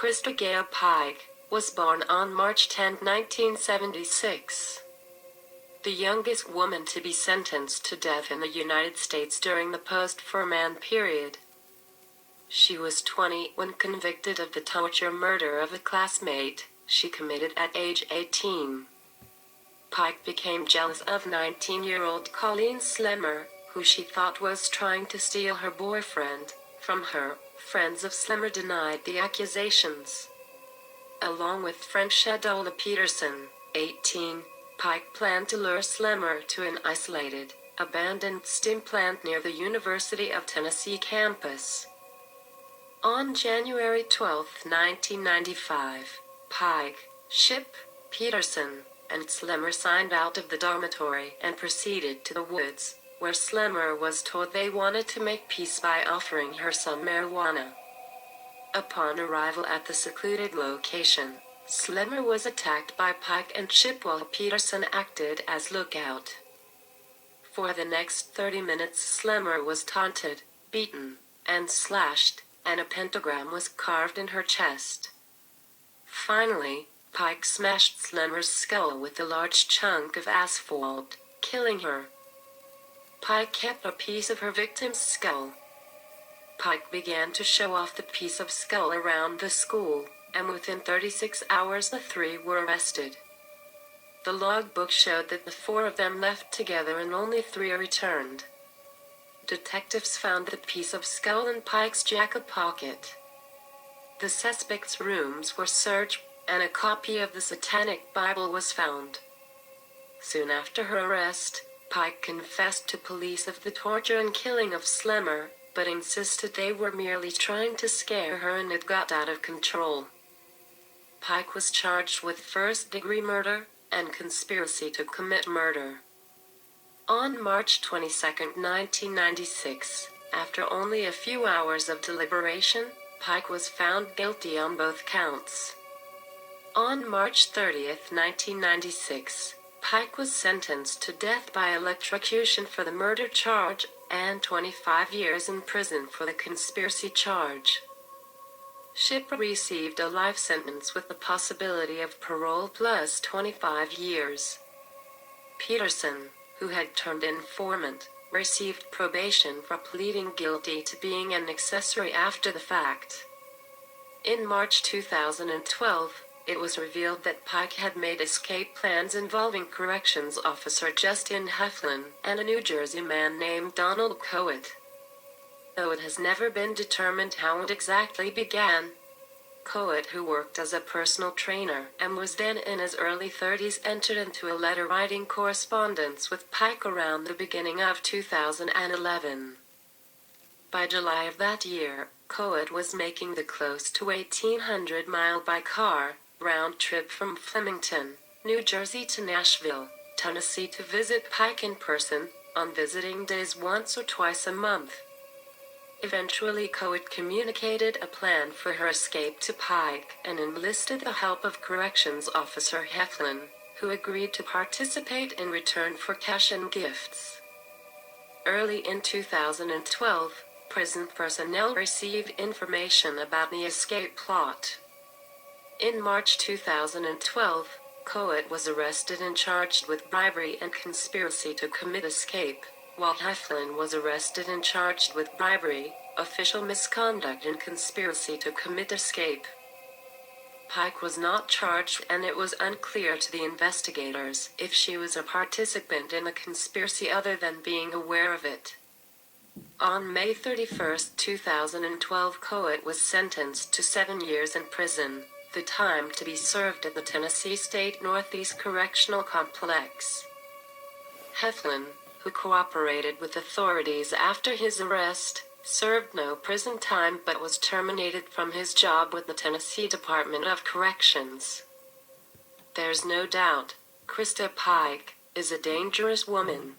Christa Pike, was born on March 10, 1976. The youngest woman to be sentenced to death in the United States during the post-Furman period. She was 20 when convicted of the torture murder of a classmate she committed at age 18. Pike became jealous of 19-year-old Colleen Slemmer, who she thought was trying to steal her boyfriend from her. Friends of Slemmer denied the accusations. Along with friend Shadolla Peterson, 18, Pike planned to lure Slemmer to an isolated, abandoned steam plant near the University of Tennessee campus. On January 12, 1995, Pike, Shipp, Peterson, and Slemmer signed out of the dormitory and proceeded to the woods, where Slemmer was told they wanted to make peace by offering her some marijuana. Upon arrival at the secluded location, Slemmer was attacked by Pike and Shipp while Peterson acted as lookout. For the next 30 minutes Slemmer was taunted, beaten, and slashed, and a pentagram was carved in her chest. Finally, Pike smashed Slemmer's skull with a large chunk of asphalt, killing her. Pike kept a piece of her victim's skull. Pike began to show off the piece of skull around the school, and within 36 hours the three were arrested. The logbook showed that the four of them left together and only three returned. Detectives found the piece of skull in Pike's jacket pocket. The suspects' rooms were searched, and a copy of the Satanic Bible was found. Soon after her arrest, Pike confessed to police of the torture and killing of Slemmer, but insisted they were merely trying to scare her and it got out of control. Pike was charged with first-degree murder and conspiracy to commit murder. On March 22, 1996, after only a few hours of deliberation, Pike was found guilty on both counts. On March 30, 1996, Pike was sentenced to death by electrocution for the murder charge, and 25 years in prison for the conspiracy charge. Shipp received a life sentence with the possibility of parole plus 25 years. Peterson, who had turned informant, received probation for pleading guilty to being an accessory after the fact. In March 2012, it was revealed that Pike had made escape plans involving corrections officer Justin Heflin and a New Jersey man named Donald Coet. Though it has never been determined how it exactly began, Coet, who worked as a personal trainer and was then in his early 30s, entered into a letter-writing correspondence with Pike around the beginning of 2011. By July of that year, Coet was making the close to 1,800-mile by car round trip from Flemington, New Jersey to Nashville, Tennessee to visit Pike in person, on visiting days once or twice a month. Eventually Coet communicated a plan for her escape to Pike and enlisted the help of corrections officer Heflin, who agreed to participate in return for cash and gifts. Early in 2012, prison personnel received information about the escape plot. In March 2012, Coet was arrested and charged with bribery and conspiracy to commit escape, while Heflin was arrested and charged with bribery, official misconduct and conspiracy to commit escape. Pike was not charged, and it was unclear to the investigators if she was a participant in the conspiracy other than being aware of it. On May 31, 2012, Coet was sentenced to 7 years in prison, the time to be served at the Tennessee State Northeast Correctional Complex. Heflin, who cooperated with authorities after his arrest, served no prison time but was terminated from his job with the Tennessee Department of Corrections. There's no doubt, Christa Pike is a dangerous woman.